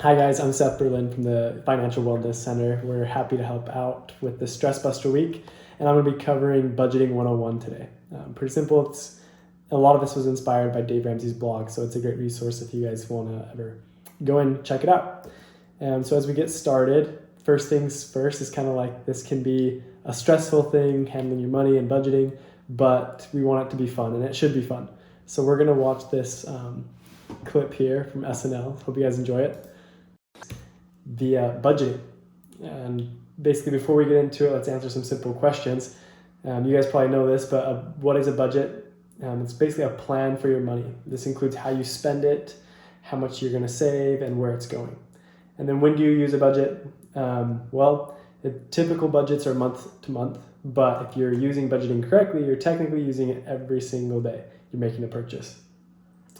Hi guys, I'm Seth Berlin from the Financial Wellness Center. We're happy to help out with the Stress Buster Week, and I'm going to be covering Budgeting 101 today. Pretty simple. A lot of this was inspired by Dave Ramsey's blog, so it's a great resource if you guys want to ever go and check it out. So as we get started, first things first is kind of like this can be a stressful thing, handling your money and budgeting, but we want it to be fun, and it should be fun. So we're going to watch this clip here from SNL. Hope you guys enjoy it. The budgeting. And basically, before we get into it, let's answer some simple questions. You guys probably know this, but what is a budget? It's basically a plan for your money. This includes how you spend it, how much you're going to save, and where it's going. And then when do you use a budget? Typical budgets are month to month, but if you're using budgeting correctly, you're technically using it every single day you're making a purchase.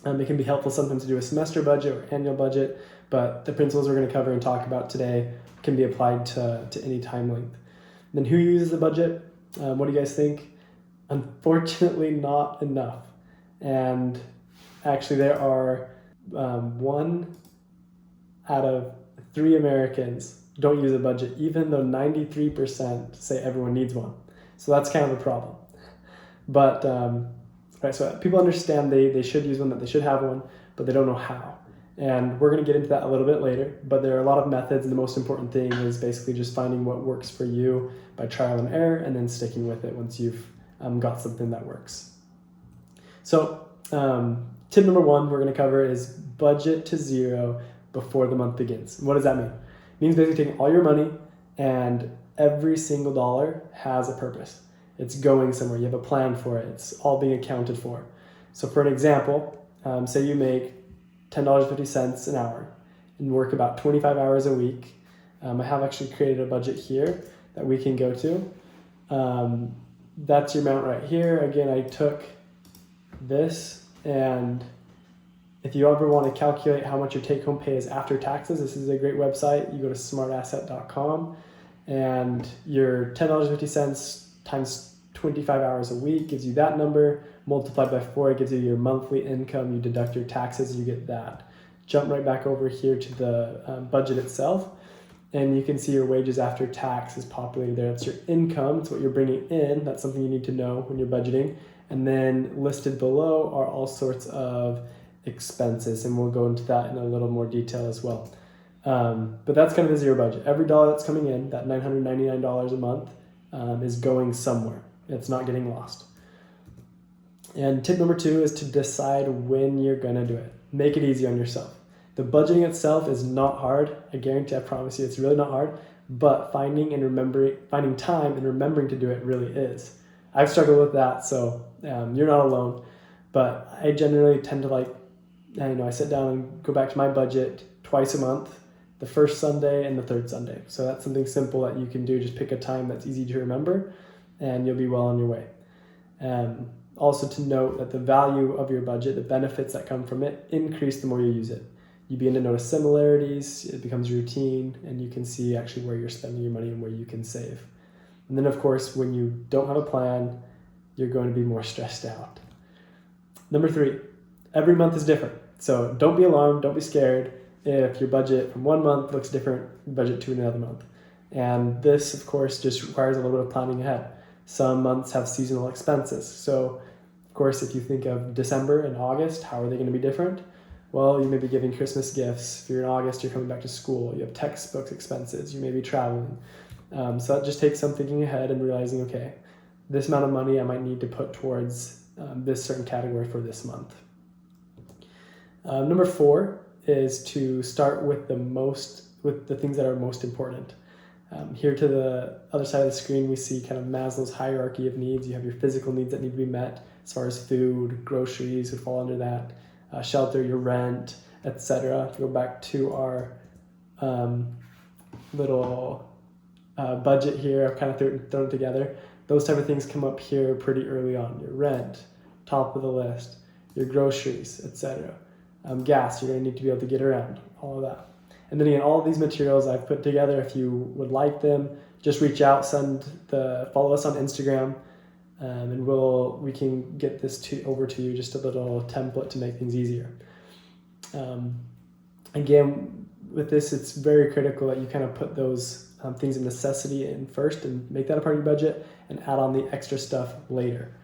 It can be helpful sometimes to do a semester budget or annual budget, but the principles we're going to cover and talk about today can be applied to any time length. And then who uses the budget? What do you guys think? Unfortunately, not enough. And actually, there are 1 out of 3 Americans don't use a budget, even though 93% say everyone needs one. So that's kind of a problem. But right, so people understand they should use one, that they should have one, but they don't know how. And we're going to get into that a little bit later, but there are a lot of methods, and the most important thing is basically just finding what works for you by trial and error, and then sticking with it once you've got something that works. So tip number 1 we're going to cover is budget to zero before the month begins. What does that mean? It means basically taking all your money, and every single dollar has a purpose. It's going somewhere. You have a plan for it. It's all being accounted for. So for an example, say you make $10.50 an hour and work about 25 hours a week. I have actually created a budget here that we can go to. That's your amount right here. Again, I took this, and if you ever want to calculate how much your take-home pay is after taxes, this is a great website. You go to smartasset.com, and your $10.50 times 25 hours a week gives you that number. Multiplied by 4, it gives you your monthly income. You deduct your taxes, you get that. Jump right back over here to the budget itself, and you can see your wages after tax is populated there. It's your income. It's what you're bringing in. That's something you need to know when you're budgeting. And then listed below are all sorts of expenses, and we'll go into that in a little more detail as well. But that's kind of a zero budget. Every dollar that's coming in, that $999 a month, is going somewhere. It's not getting lost. And tip number 2 is to decide when you're going to do it. Make it easy on yourself. The budgeting itself is not hard. I guarantee, I promise you, it's really not hard. But finding time and remembering to do it really is. I've struggled with that, so you're not alone. But I generally tend to I sit down and go back to my budget twice a month, the first Sunday and the third Sunday. So that's something simple that you can do. Just pick a time that's easy to remember, and you'll be well on your way. Also to note that the value of your budget, the benefits that come from it, increase the more you use it. You begin to notice similarities, it becomes routine, and you can see actually where you're spending your money and where you can save. And then of course, when you don't have a plan, you're going to be more stressed out. Number 3, every month is different. So don't be alarmed, don't be scared if your budget from one month looks different budget to another month. And this, of course, just requires a little bit of planning ahead. Some months have seasonal expenses. So, of course, if you think of December and August, how are they going to be different? Well, you may be giving Christmas gifts. If you're in August, you're coming back to school. You have textbooks expenses. You may be traveling. So that just takes some thinking ahead and realizing, okay, this amount of money I might need to put towards this certain category for this month. Number 4 is to start with the things that are most important. Here to the other side of the screen, we see kind of Maslow's hierarchy of needs. You have your physical needs that need to be met, as far as food, groceries would fall under that, shelter, your rent, etc. If we go back to our little budget here, I've kind of thrown it together. Those type of things come up here pretty early on. Your rent, top of the list, your groceries, etc. Gas, you're going to need to be able to get around, all of that. And then again, all of these materials I've put together, if you would like them, just reach out, follow us on Instagram, and we can get this over to you, just a little template to make things easier. Again, with this, it's very critical that you kind of put those things of necessity in first and make that a part of your budget, and add on the extra stuff later.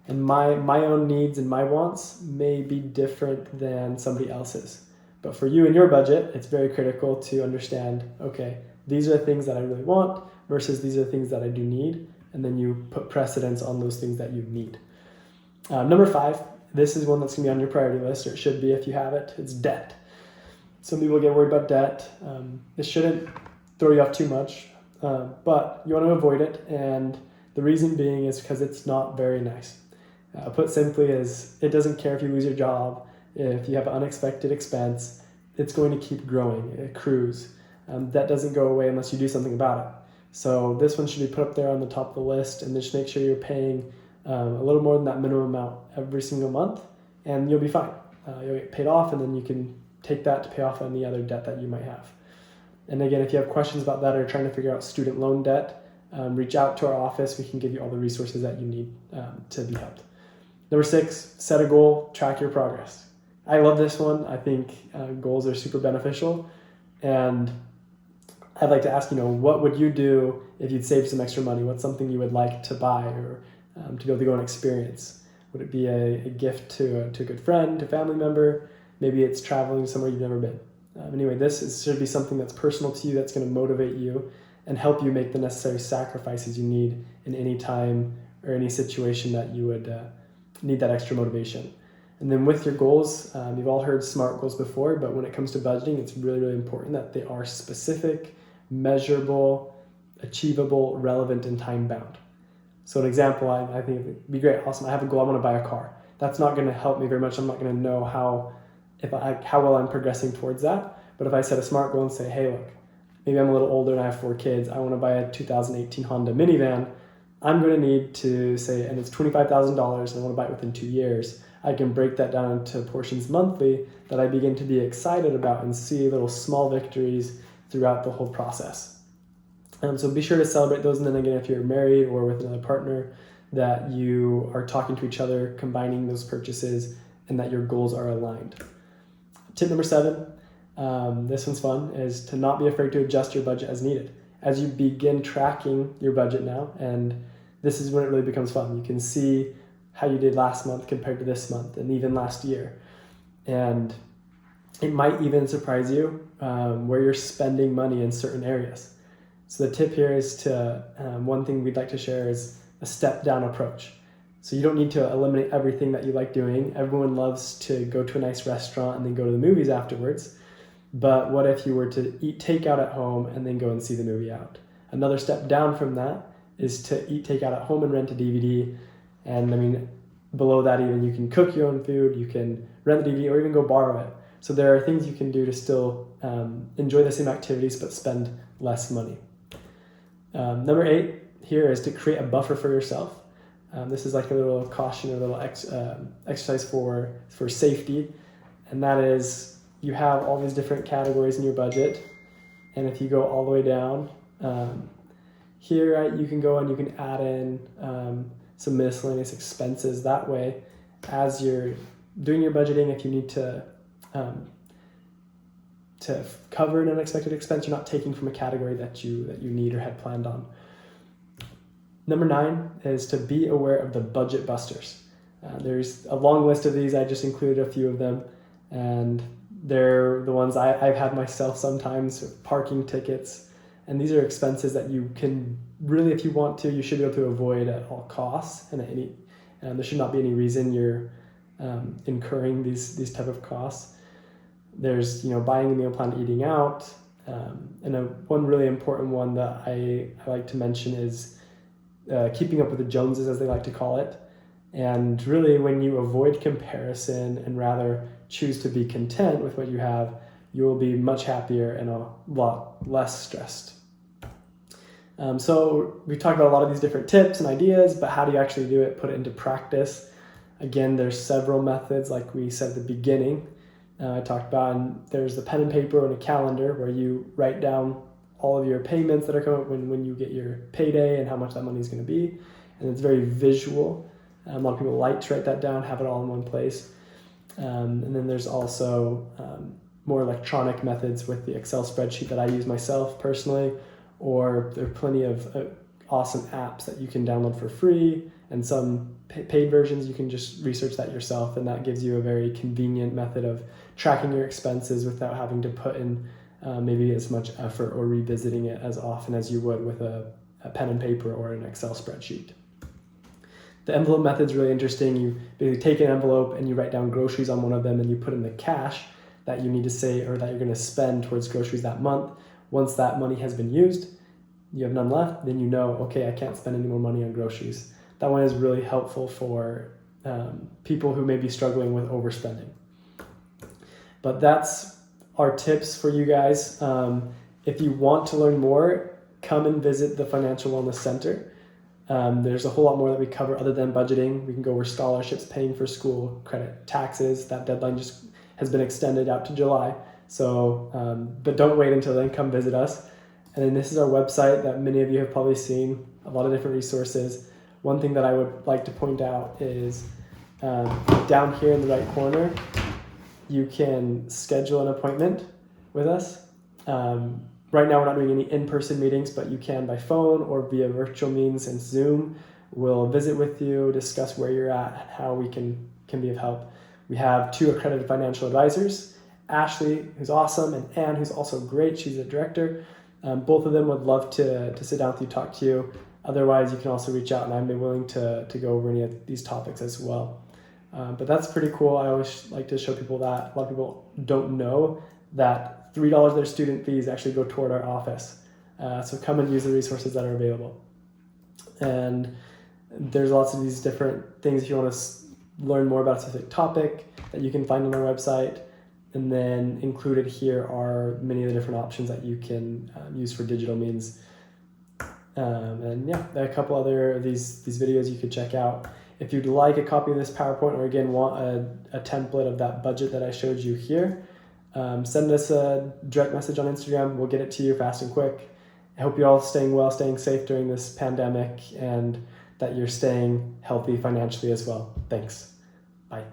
And my own needs and my wants may be different than somebody else's. But for you and your budget, it's very critical to understand, okay, these are the things that I really want versus these are the things that I do need. And then you put precedence on those things that you need. Number 5, this is one that's going to be on your priority list, or it should be if you have it. It's debt. Some people get worried about debt. It shouldn't throw you off too much, but you want to avoid it. And the reason being is because it's not very nice. Put simply is, it doesn't care if you lose your job, if you have an unexpected expense, it's going to keep growing, it accrues. That doesn't go away unless you do something about it. So this one should be put up there on the top of the list, and just make sure you're paying a little more than that minimum amount every single month, and you'll be fine. You'll get paid off, and then you can take that to pay off any other debt that you might have. And again, if you have questions about that or trying to figure out student loan debt, reach out to our office. We can give you all the resources that you need to be helped. Number 6, set a goal, track your progress. I love this one. I think goals are super beneficial. And I'd like to ask, what would you do if you'd save some extra money? What's something you would like to buy or to be able to go and experience? Would it be a gift to a good friend, a family member? Maybe it's traveling somewhere you've never been. Anyway, should be something that's personal to you, that's going to motivate you and help you make the necessary sacrifices you need in any time or any situation that you would need that extra motivation. And then with your goals, you've all heard SMART goals before, but when it comes to budgeting, it's really, really important that they are specific, measurable, achievable, relevant, and time-bound. So an example, I think it'd be great, awesome, I have a goal, I want to buy a car. That's not going to help me very much. I'm not going to know how well I'm progressing towards that. But if I set a SMART goal and say, hey, look, maybe I'm a little older and I have 4 kids, I want to buy a 2018 Honda minivan, I'm going to need to say, and it's $25,000 and I want to buy it within 2 years. I can break that down into portions monthly that I begin to be excited about and see little small victories throughout the whole process. So be sure to celebrate those. And then again, if you're married or with another partner, that you are talking to each other, combining those purchases, and that your goals are aligned. Tip number 7, this one's fun, is to not be afraid to adjust your budget as needed. As you begin tracking your budget now, and this is when it really becomes fun. You can see how you did last month compared to this month and even last year. And it might even surprise you where you're spending money in certain areas. So the tip here is one thing we'd like to share is a step-down approach. So you don't need to eliminate everything that you like doing. Everyone loves to go to a nice restaurant and then go to the movies afterwards. But what if you were to eat takeout at home and then go and see the movie out? Another step down from that is to eat takeout at home and rent a DVD. And below that even, you can cook your own food, you can rent the DVD or even go borrow it. So there are things you can do to still enjoy the same activities but spend less money. Number 8 here is to create a buffer for yourself. This is like a little caution, a little exercise for safety. And that is, you have all these different categories in your budget. And if you go all the way down, here, right, you can go and you can add in some miscellaneous expenses. That way, as you're doing your budgeting, if you need to cover an unexpected expense, you're not taking from a category that you need or had planned on. Number 9 is to be aware of the budget busters. There's a long list of these. I just included a few of them, and they're the ones I've had myself sometimes, parking tickets. And these are expenses that you can really, if you want to, you should be able to avoid at all costs. And there should not be any reason you're incurring these type of costs. There's, buying a meal plan, eating out. And one really important one that I like to mention is keeping up with the Joneses, as they like to call it. And really, when you avoid comparison and rather choose to be content with what you have, you will be much happier and a lot less stressed. So we talked about a lot of these different tips and ideas, but how do you actually do it, put it into practice? Again, there's several methods, like we said at the beginning. I talked about, and there's the pen and paper and a calendar where you write down all of your payments that are coming up when you get your payday and how much that money is going to be. And it's very visual. A lot of people like to write that down, have it all in one place. And then there's also more electronic methods with the Excel spreadsheet that I use myself personally, or there are plenty of awesome apps that you can download for free, and some paid versions you can just research that yourself, and that gives you a very convenient method of tracking your expenses without having to put in maybe as much effort or revisiting it as often as you would with a pen and paper or an Excel spreadsheet. The envelope method is really interesting. You basically take an envelope and you write down groceries on one of them, and you put in the cash that you need to say or that you're going to spend towards groceries that month. Once that money has been used, you have none left, then you know, okay, I can't spend any more money on groceries. That one is really helpful for people who may be struggling with overspending. But that's our tips for you guys. If you want to learn more, come and visit the Financial Wellness Center. There's a whole lot more that we cover other than budgeting. We can go over scholarships, paying for school, credit, taxes. That deadline just has been extended out to July. So, but don't wait until then, come visit us. And then this is our website that many of you have probably seen, a lot of different resources. One thing that I would like to point out is down here in the right corner, you can schedule an appointment with us. Right now we're not doing any in-person meetings, but you can by phone or via virtual means and Zoom. We'll visit with you, discuss where you're at, and how we can be of help. We have 2 accredited financial advisors, Ashley, who's awesome, and Anne, who's also great. She's a director. Both of them would love to sit down with you, talk to you. Otherwise, you can also reach out, and I'd be willing to go over any of these topics as well. But that's pretty cool. I always like to show people that. A lot of people don't know that $3 of their student fees actually go toward our office. So come and use the resources that are available. And there's lots of these different things if you want to learn more about a specific topic that you can find on our website. And then included here are many of the different options that you can use for digital means. And yeah, there are a couple other of these videos you could check out. If you'd like a copy of this PowerPoint, or again want a template of that budget that I showed you here, send us a direct message on Instagram. We'll get it to you fast and quick. I hope you're all staying well, staying safe during this pandemic, and that you're staying healthy financially as well. Thanks. Bye.